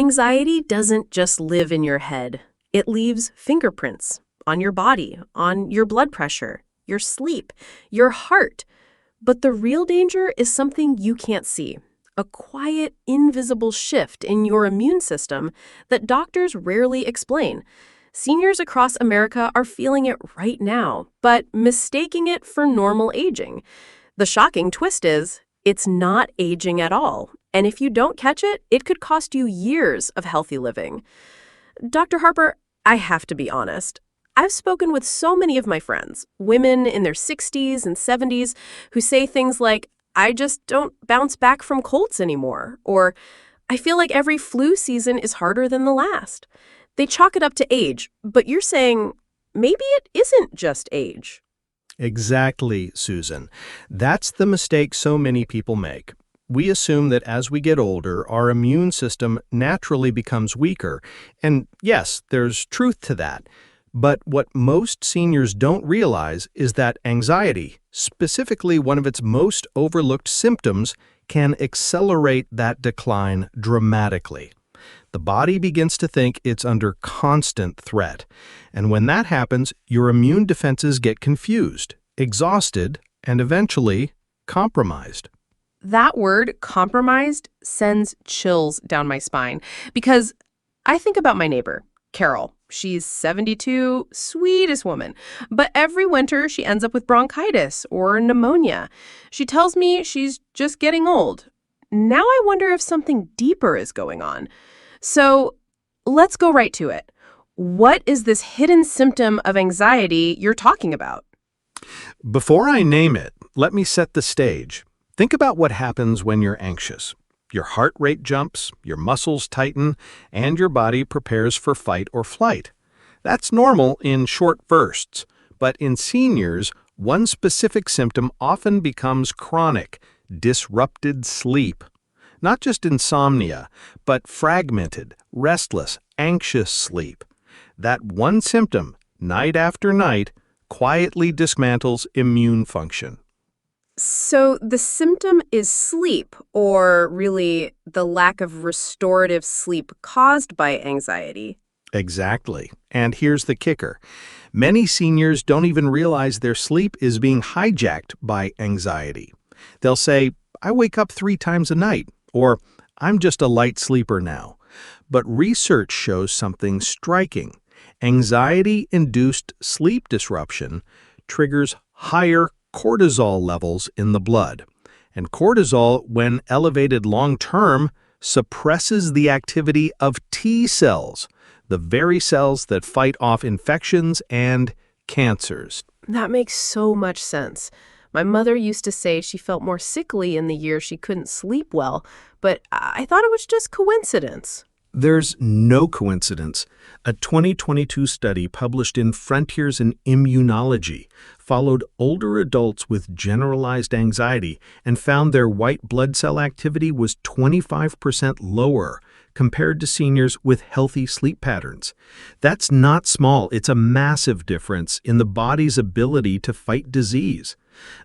Anxiety doesn't just live in your head. It leaves fingerprints on your body, on your blood pressure, your sleep, your heart. But the real danger is something you can't see, a quiet, invisible shift in your immune system that doctors rarely explain. Seniors across America are feeling it right now, but mistaking it for normal aging. The shocking twist is, it's not aging at all. And if you don't catch it, it could cost you years of healthy living. Dr. Harper, I have to be honest. I've spoken with so many of my friends, women in their 60s and 70s, who say things like, I just don't bounce back from colds anymore, or I feel like every flu season is harder than the last. They chalk it up to age, but you're saying maybe it isn't just age. Exactly, Susan. That's the mistake so many people make. We assume that as we get older, our immune system naturally becomes weaker. And yes, there's truth to that. But what most seniors don't realize is that anxiety, specifically one of its most overlooked symptoms, can accelerate that decline dramatically. The body begins to think it's under constant threat. And when that happens, your immune defenses get confused, exhausted, and eventually compromised. That word, compromised, sends chills down my spine because I think about my neighbor, Carol. She's 72, sweetest woman. But every winter she ends up with bronchitis or pneumonia. She tells me she's just getting old. Now I wonder if something deeper is going on. So let's go right to it. What is this hidden symptom of anxiety you're talking about? Before I name it, let me set the stage. Think about what happens when you're anxious. Your heart rate jumps, your muscles tighten, and your body prepares for fight or flight. That's normal in short bursts, but in seniors, one specific symptom often becomes chronic, disrupted sleep. Not just insomnia, but fragmented, restless, anxious sleep. That one symptom, night after night, quietly dismantles immune function. So the symptom is sleep, or really the lack of restorative sleep caused by anxiety. Exactly. And here's the kicker. Many seniors don't even realize their sleep is being hijacked by anxiety. They'll say, I wake up 3 times a night, or I'm just a light sleeper now. But research shows something striking. Anxiety-induced sleep disruption triggers higher cortisol levels in the blood. And cortisol, when elevated long-term, suppresses the activity of T cells, the very cells that fight off infections and cancers. That makes so much sense. My mother used to say she felt more sickly in the year she couldn't sleep well, but I thought it was just coincidence. There's no coincidence. A 2022 study published in Frontiers in Immunology followed older adults with generalized anxiety and found their white blood cell activity was 25% lower compared to seniors with healthy sleep patterns. That's not small. It's a massive difference in the body's ability to fight disease.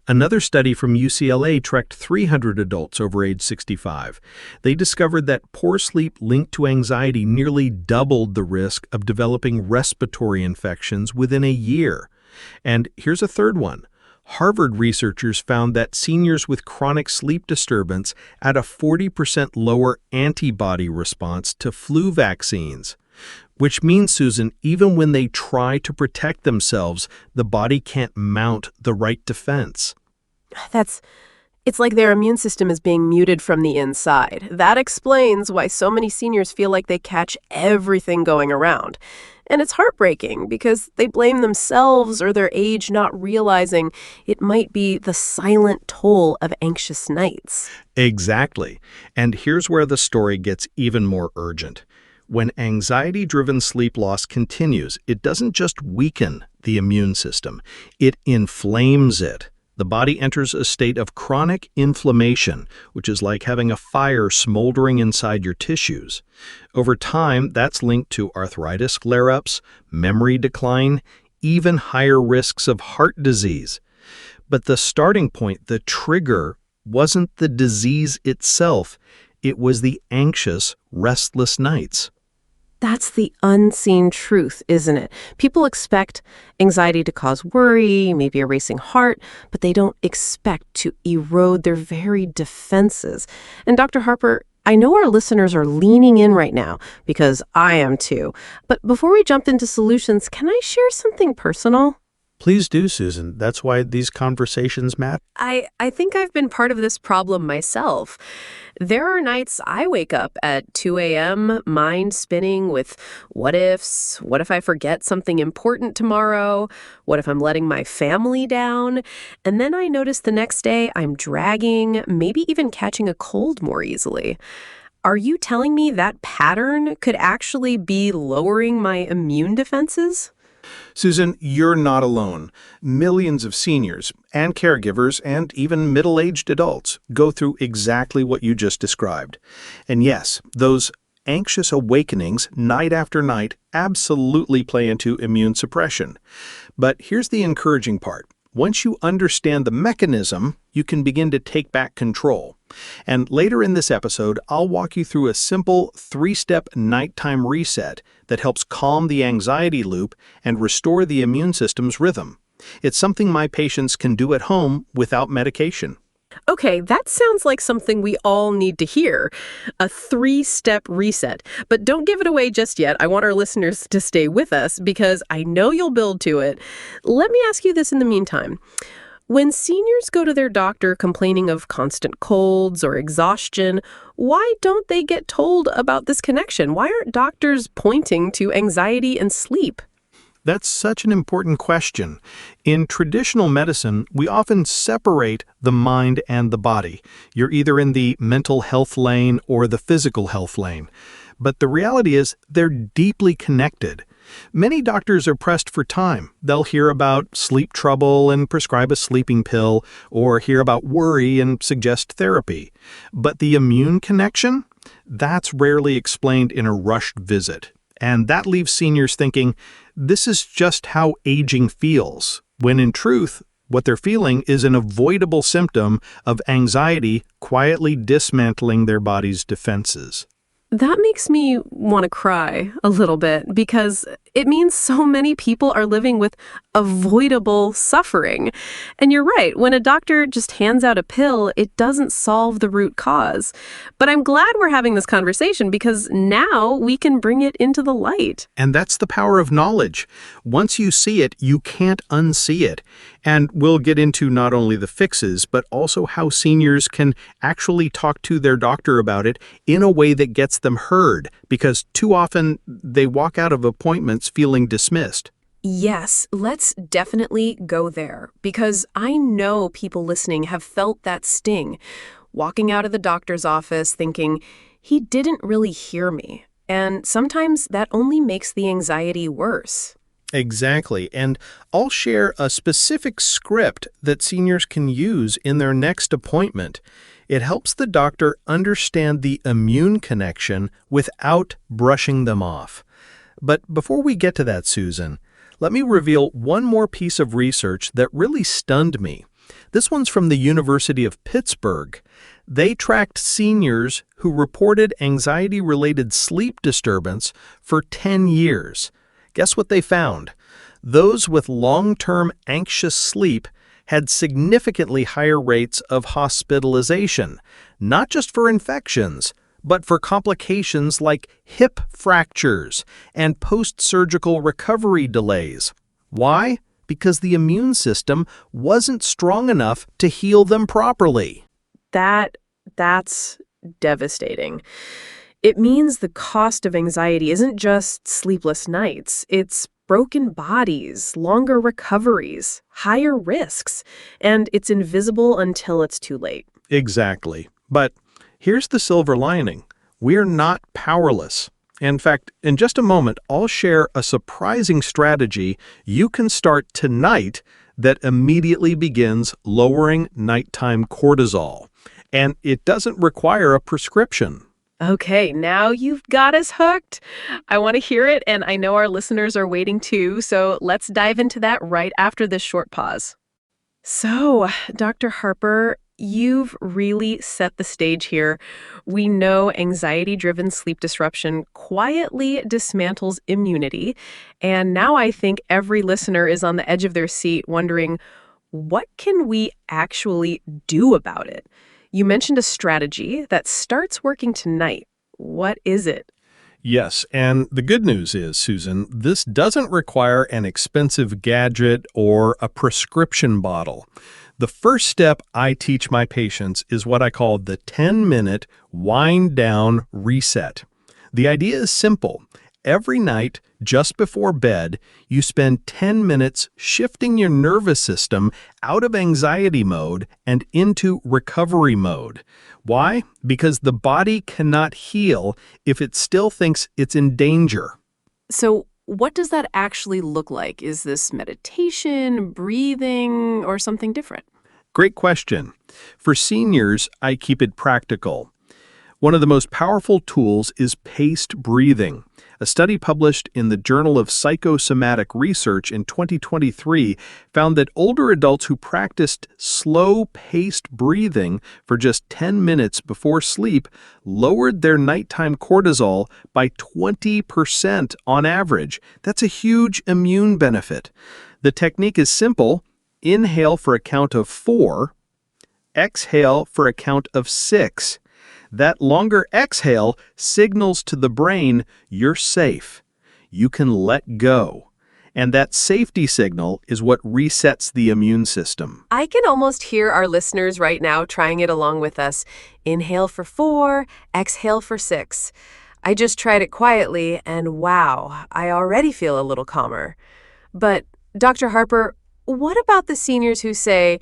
Another study from UCLA tracked 300 adults over age 65. They discovered that poor sleep linked to anxiety nearly doubled the risk of developing respiratory infections within a year. And here's a third one. Harvard researchers found that seniors with chronic sleep disturbance had a 40% lower antibody response to flu vaccines. Which means, Susan, even when they try to protect themselves, the body can't mount the right defense. It's like their immune system is being muted from the inside. That explains why so many seniors feel like they catch everything going around. And it's heartbreaking because they blame themselves or their age, not realizing it might be the silent toll of anxious nights. Exactly. And here's where the story gets even more urgent. When anxiety-driven sleep loss continues, it doesn't just weaken the immune system, it inflames it. The body enters a state of chronic inflammation, which is like having a fire smoldering inside your tissues. Over time, that's linked to arthritis flare-ups, memory decline, even higher risks of heart disease. But the starting point, the trigger, wasn't the disease itself. It was the anxious, restless nights. That's the unseen truth, isn't it? People expect anxiety to cause worry, maybe a racing heart, but they don't expect to erode their very defenses. And Dr. Harper, I know our listeners are leaning in right now because I am too. But before we jump into solutions, can I share something personal? Please do, Susan. That's why these conversations matter. I think I've been part of this problem myself. There are nights I wake up at 2 a.m., mind spinning with what ifs. What if I forget something important tomorrow? What if I'm letting my family down? And then I notice the next day I'm dragging, maybe even catching a cold more easily. Are you telling me that pattern could actually be lowering my immune defenses? Susan, you're not alone. Millions of seniors and caregivers and even middle-aged adults go through exactly what you just described. And yes, those anxious awakenings night after night absolutely play into immune suppression. But here's the encouraging part. Once you understand the mechanism, you can begin to take back control. And later in this episode, I'll walk you through a simple 3-step nighttime reset that helps calm the anxiety loop and restore the immune system's rhythm. It's something my patients can do at home without medication. Okay, that sounds like something we all need to hear. A 3-step reset. But don't give it away just yet. I want our listeners to stay with us because I know you'll build to it. Let me ask you this in the meantime. When seniors go to their doctor complaining of constant colds or exhaustion, why don't they get told about this connection? Why aren't doctors pointing to anxiety and sleep? That's such an important question. In traditional medicine, we often separate the mind and the body. You're either in the mental health lane or the physical health lane. But the reality is they're deeply connected. Many doctors are pressed for time. They'll hear about sleep trouble and prescribe a sleeping pill, or hear about worry and suggest therapy. But the immune connection? That's rarely explained in a rushed visit. And that leaves seniors thinking, this is just how aging feels, when in truth, what they're feeling is an avoidable symptom of anxiety quietly dismantling their body's defenses. That makes me want to cry a little bit because it means so many people are living with avoidable suffering. And you're right, when a doctor just hands out a pill, it doesn't solve the root cause. But I'm glad we're having this conversation because now we can bring it into the light. And that's the power of knowledge. Once you see it, you can't unsee it. And we'll get into not only the fixes, but also how seniors can actually talk to their doctor about it in a way that gets them heard, because too often they walk out of appointments feeling dismissed. Yes, let's definitely go there because I know people listening have felt that sting, walking out of the doctor's office thinking, he didn't really hear me. And sometimes that only makes the anxiety worse. Exactly, and I'll share a specific script that seniors can use in their next appointment. It helps the doctor understand the immune connection without brushing them off. But before we get to that, Susan, let me reveal one more piece of research that really stunned me. This one's from the University of Pittsburgh. They tracked seniors who reported anxiety-related sleep disturbance for 10 years. Guess what they found? Those with long-term anxious sleep had significantly higher rates of hospitalization, not just for infections, but for complications like hip fractures and post-surgical recovery delays. Why? Because the immune system wasn't strong enough to heal them properly. That's devastating. It means the cost of anxiety isn't just sleepless nights. It's broken bodies, longer recoveries, higher risks, and it's invisible until it's too late. Exactly. But here's the silver lining. We're not powerless. In fact, in just a moment, I'll share a surprising strategy you can start tonight that immediately begins lowering nighttime cortisol. And it doesn't require a prescription. Okay, now you've got us hooked. I want to hear it, and I know our listeners are waiting too, so let's dive into that right after this short pause. So, Dr. Harper, You've really set the stage here. We know anxiety-driven sleep disruption quietly dismantles immunity, and now I think every listener is on the edge of their seat wondering, what can we actually do about it? You mentioned a strategy that starts working tonight. What is it? Yes, and the good news is, Susan, this doesn't require an expensive gadget or a prescription bottle. The first step I teach my patients is what I call the 10-minute wind down reset. The idea is simple. Every night, just before bed, you spend 10 minutes shifting your nervous system out of anxiety mode and into recovery mode. Why? Because the body cannot heal if it still thinks it's in danger. So, what does that actually look like? Is this meditation, breathing, or something different? Great question. For seniors, I keep it practical. One of the most powerful tools is paced breathing. A study published in the Journal of Psychosomatic Research in 2023 found that older adults who practiced slow-paced breathing for just 10 minutes before sleep lowered their nighttime cortisol by 20% on average. That's a huge immune benefit. The technique is simple. Inhale for a count of 4, exhale for a count of 6. That longer exhale signals to the brain you're safe. You can let go. And that safety signal is what resets the immune system. I can almost hear our listeners right now trying it along with us. Inhale for 4, exhale for 6. I just tried it quietly, and wow, I already feel a little calmer. But, Dr. Harper, what about the seniors who say,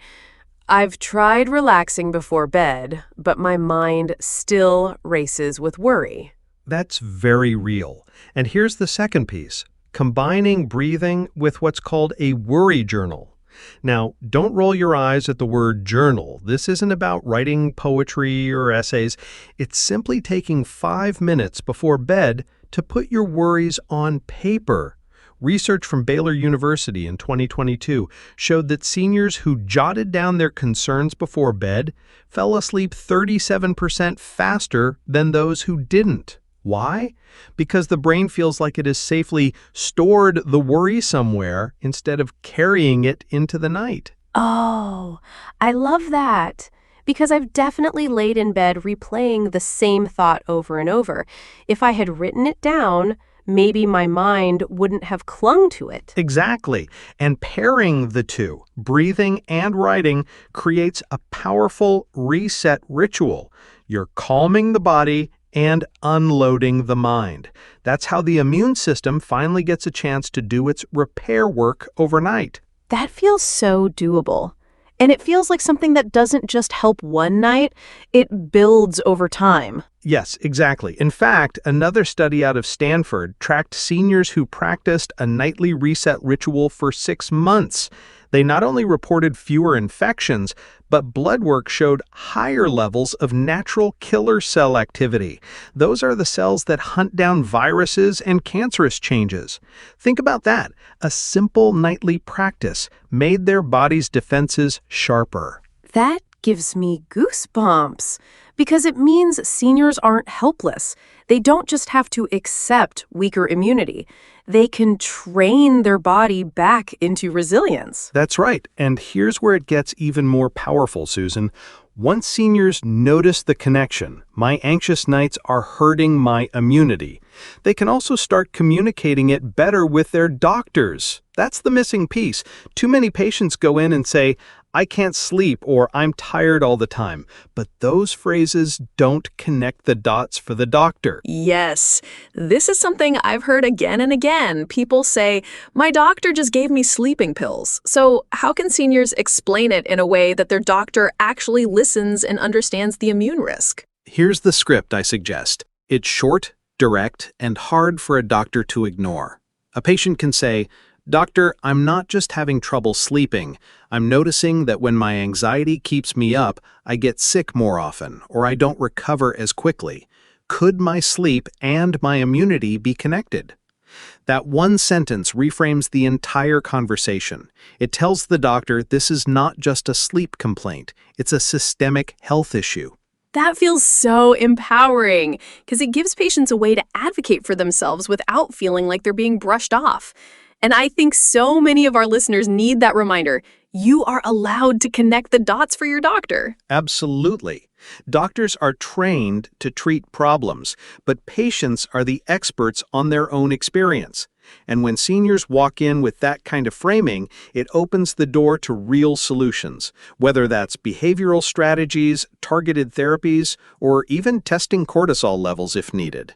I've tried relaxing before bed, but my mind still races with worry? That's very real. And here's the second piece, combining breathing with what's called a worry journal. Now, don't roll your eyes at the word journal. This isn't about writing poetry or essays. It's simply taking 5 minutes before bed to put your worries on paper. Research from Baylor University in 2022 showed that seniors who jotted down their concerns before bed fell asleep 37% faster than those who didn't. Why? Because the brain feels like it has safely stored the worry somewhere instead of carrying it into the night. Oh, I love that. Because I've definitely laid in bed replaying the same thought over and over. If I had written it down, maybe my mind wouldn't have clung to it. Exactly. And pairing the two, breathing and writing, creates a powerful reset ritual. You're calming the body and unloading the mind. That's how the immune system finally gets a chance to do its repair work overnight. That feels so doable. And it feels like something that doesn't just help one night, it builds over time. Yes, exactly. In fact, another study out of Stanford tracked seniors who practiced a nightly reset ritual for 6 months. They not only reported fewer infections, but blood work showed higher levels of natural killer cell activity. Those are the cells that hunt down viruses and cancerous changes. Think about that. A simple nightly practice made their body's defenses sharper. That gives me goosebumps because it means seniors aren't helpless. They don't just have to accept weaker immunity. They can train their body back into resilience. That's right. And here's where it gets even more powerful, Susan. Once seniors notice the connection, my anxious nights are hurting my immunity, they can also start communicating it better with their doctors. That's the missing piece. Too many patients go in and say, I can't sleep or I'm tired all the time. But those phrases don't connect the dots for the doctor. Yes, this is something I've heard again and again. People say, my doctor just gave me sleeping pills. So how can seniors explain it in a way that their doctor actually listens and understands the immune risk? Here's the script I suggest. It's short, direct, and hard for a doctor to ignore. A patient can say, Doctor, I'm not just having trouble sleeping. I'm noticing that when my anxiety keeps me up, I get sick more often, or I don't recover as quickly. Could my sleep and my immunity be connected? That one sentence reframes the entire conversation. It tells the doctor this is not just a sleep complaint, it's a systemic health issue. That feels so empowering because it gives patients a way to advocate for themselves without feeling like they're being brushed off. And I think so many of our listeners need that reminder. You are allowed to connect the dots for your doctor. Absolutely. Doctors are trained to treat problems, but patients are the experts on their own experience. And when seniors walk in with that kind of framing, it opens the door to real solutions, whether that's behavioral strategies, targeted therapies, or even testing cortisol levels if needed.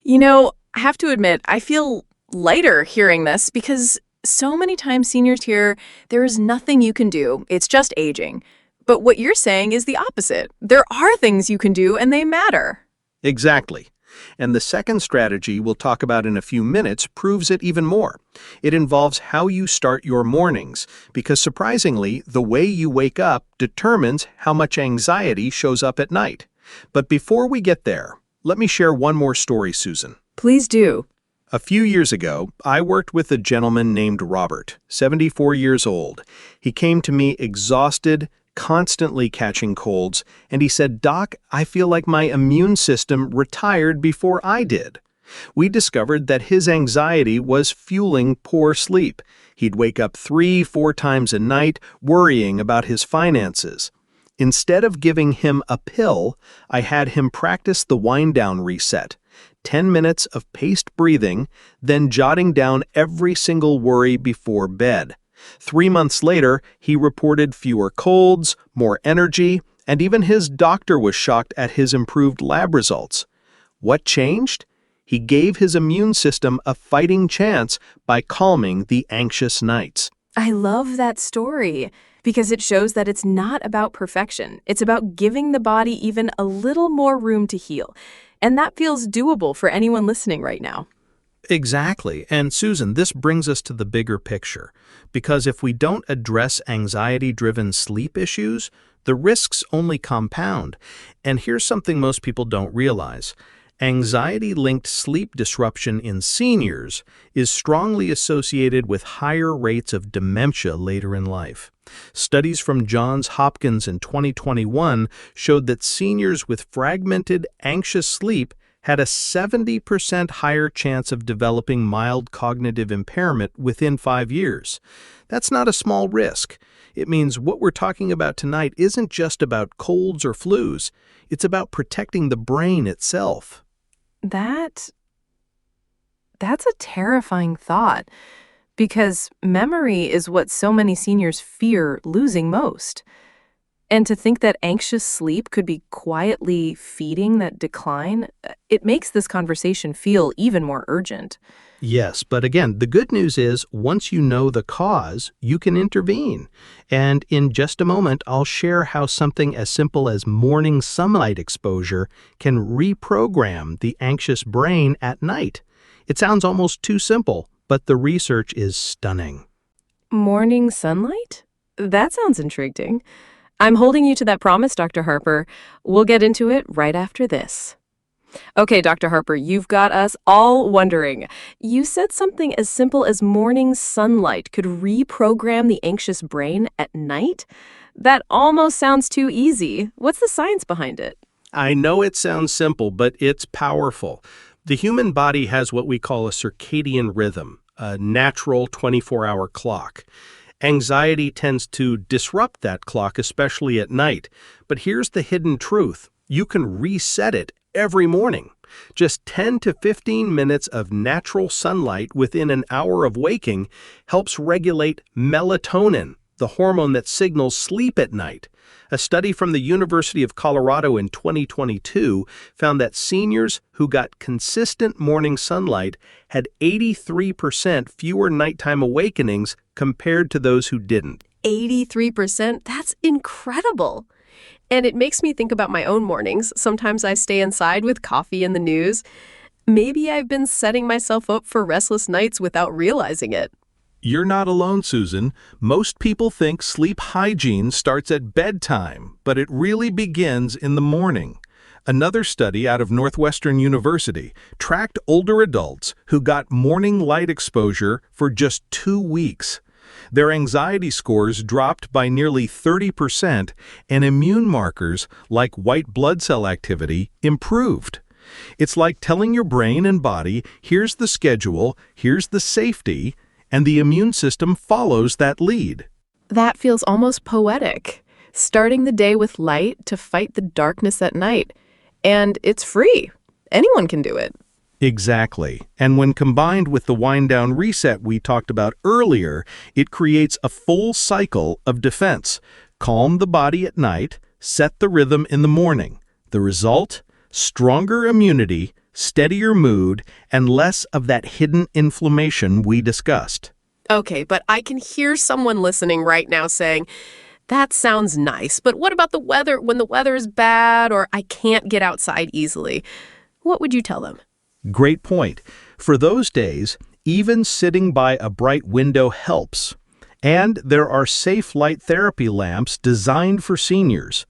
I have to admit, I feel lighter hearing this because so many times seniors hear there is nothing you can do, it's just aging. But what you're saying is the opposite. There are things you can do and they matter. Exactly. And the second strategy we'll talk about in a few minutes proves it even more. It involves how you start your mornings, because surprisingly, the way you wake up determines how much anxiety shows up at night. But before we get there, let me share one more story, Susan. Please do. A few years ago, I worked with a gentleman named Robert, 74 years old. He came to me exhausted, constantly catching colds, and he said, "Doc, I feel like my immune system retired before I did." We discovered that his anxiety was fueling poor sleep. He'd wake up 3-4 times a night, worrying about his finances. Instead of giving him a pill, I had him practice the wind-down reset. 10 minutes of paced breathing, then jotting down every single worry before bed. 3 months later, he reported fewer colds, more energy, and even his doctor was shocked at his improved lab results. What changed? He gave his immune system a fighting chance by calming the anxious nights. I love that story because it shows that it's not about perfection. It's about giving the body even a little more room to heal. And that feels doable for anyone listening right now. Exactly. And Susan, this brings us to the bigger picture. Because if we don't address anxiety-driven sleep issues, the risks only compound. And here's something most people don't realize. Anxiety-linked sleep disruption in seniors is strongly associated with higher rates of dementia later in life. Studies from Johns Hopkins in 2021 showed that seniors with fragmented, anxious sleep had a 70% higher chance of developing mild cognitive impairment within 5 years. That's not a small risk. It means what we're talking about tonight isn't just about colds or flus. It's about protecting the brain itself. That's a terrifying thought because memory is what so many seniors fear losing most. And to think that anxious sleep could be quietly feeding that decline, it makes this conversation feel even more urgent. Yes, but again, the good news is once you know the cause, you can intervene. And in just a moment, I'll share how something as simple as morning sunlight exposure can reprogram the anxious brain at night. It sounds almost too simple, but the research is stunning. Morning sunlight? That sounds intriguing. I'm holding you to that promise, Dr. Harper. We'll get into it right after this. Okay, Dr. Harper, you've got us all wondering. You said something as simple as morning sunlight could reprogram the anxious brain at night? That almost sounds too easy. What's the science behind it? I know it sounds simple, but it's powerful. The human body has what we call a circadian rhythm, a natural 24-hour clock. Anxiety tends to disrupt that clock, especially at night. But here's the hidden truth. You can reset it every morning. Just 10 to 15 minutes of natural sunlight within an hour of waking helps regulate melatonin, the hormone that signals sleep at night. A study from the University of Colorado in 2022 found that seniors who got consistent morning sunlight had 83% fewer nighttime awakenings compared to those who didn't. 83%? That's incredible. And it makes me think about my own mornings. Sometimes I stay inside with coffee and the news. Maybe I've been setting myself up for restless nights without realizing it. You're not alone, Susan. Most people think sleep hygiene starts at bedtime, but it really begins in the morning. Another study out of Northwestern University tracked older adults who got morning light exposure for just 2 weeks. Their anxiety scores dropped by nearly 30%, and immune markers like white blood cell activity improved. It's like telling your brain and body, here's the schedule, here's the safety, and the immune system follows that lead. That feels almost poetic. Starting the day with light to fight the darkness at night. And it's free. Anyone can do it. Exactly. And when combined with the wind-down reset we talked about earlier, it creates a full cycle of defense. Calm the body at night, set the rhythm in the morning. The result? Stronger immunity, steadier mood, and less of that hidden inflammation we discussed. Okay, but I can hear someone listening right now saying, that sounds nice, but what about the weather when the weather is bad or I can't get outside easily? What would you tell them? Great point. For those days, even sitting by a bright window helps. And there are safe light therapy lamps designed for seniors.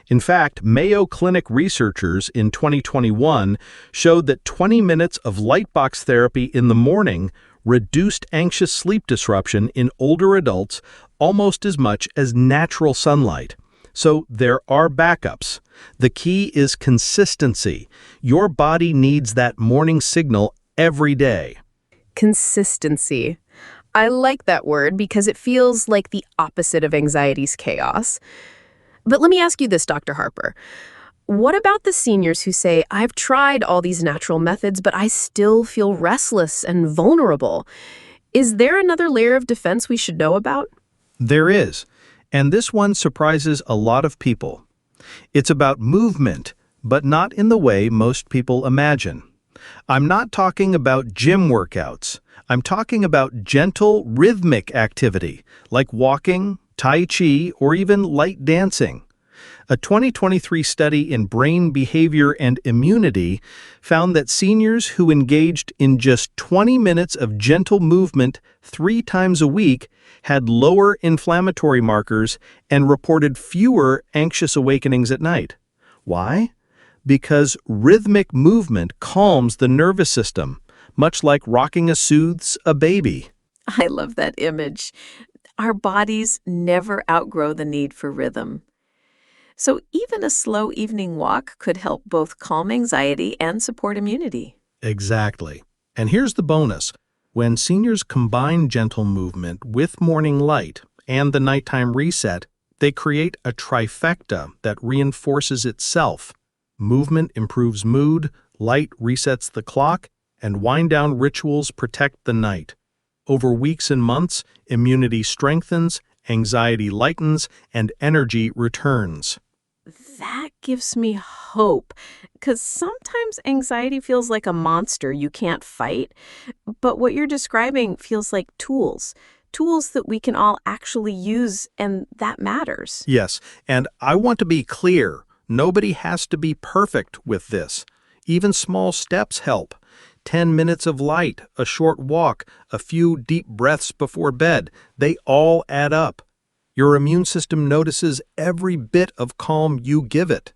In fact, Mayo Clinic researchers in 2021 showed that 20 minutes of lightbox therapy in the morning reduced anxious sleep disruption in older adults almost as much as natural sunlight. So there are backups. The key is consistency. Your body needs that morning signal every day. Consistency. I like that word because it feels like the opposite of anxiety's chaos. But let me ask you this, Dr. Harper. What about the seniors who say, I've tried all these natural methods, but I still feel restless and vulnerable? Is there another layer of defense we should know about? There is, and this one surprises a lot of people. It's about movement, but not in the way most people imagine. I'm not talking about gym workouts. I'm talking about gentle, rhythmic activity, like walking, tai chi, or even light dancing. A 2023 study in brain behavior and immunity found that seniors who engaged in just 20 minutes of gentle movement 3 times a week had lower inflammatory markers and reported fewer anxious awakenings at night. Why? Because rhythmic movement calms the nervous system, much like rocking soothes a baby. I love that image. Our bodies never outgrow the need for rhythm. So even a slow evening walk could help both calm anxiety and support immunity. Exactly. And here's the bonus. When seniors combine gentle movement with morning light and the nighttime reset, they create a trifecta that reinforces itself. Movement improves mood, light resets the clock, and wind-down rituals protect the night. Over weeks and months, immunity strengthens, anxiety lightens, and energy returns. That gives me hope, because sometimes anxiety feels like a monster you can't fight, but what you're describing feels like tools that we can all actually use, and that matters. Yes, and I want to be clear, nobody has to be perfect with this. Even small steps help. 10 minutes of light, a short walk, a few deep breaths before bed, they all add up. Your immune system notices every bit of calm you give it.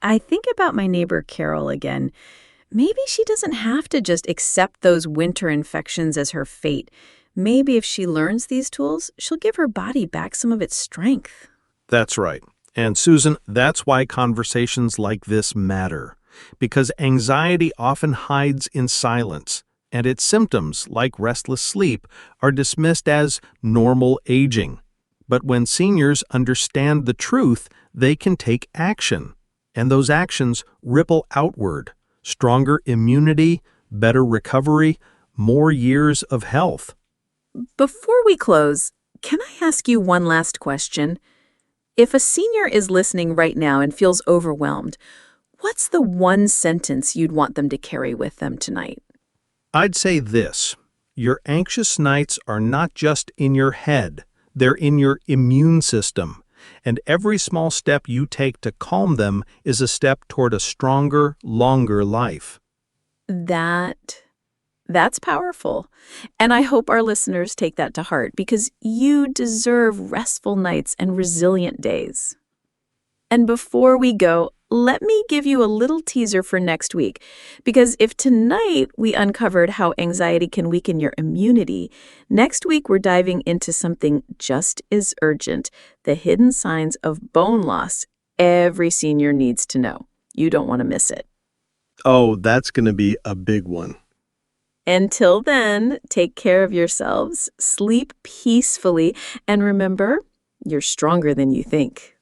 I think about my neighbor Carol again. Maybe she doesn't have to just accept those winter infections as her fate. Maybe if she learns these tools, she'll give her body back some of its strength. That's right. And Susan, that's why conversations like this matter. Because anxiety often hides in silence, and its symptoms, like restless sleep, are dismissed as normal aging. But when seniors understand the truth, they can take action. And those actions ripple outward. Stronger immunity, better recovery, more years of health. Before we close, can I ask you one last question? If a senior is listening right now and feels overwhelmed, what's the one sentence you'd want them to carry with them tonight? I'd say this. Your anxious nights are not just in your head. They're in your immune system. And every small step you take to calm them is a step toward a stronger, longer life. That's powerful. And I hope our listeners take that to heart because you deserve restful nights and resilient days. And before we go, let me give you a little teaser for next week. Because if tonight we uncovered how anxiety can weaken your immunity, next week we're diving into something just as urgent, the hidden signs of bone loss every senior needs to know. You don't want to miss it. Oh, that's going to be a big one. Until then, take care of yourselves, sleep peacefully, and remember, you're stronger than you think.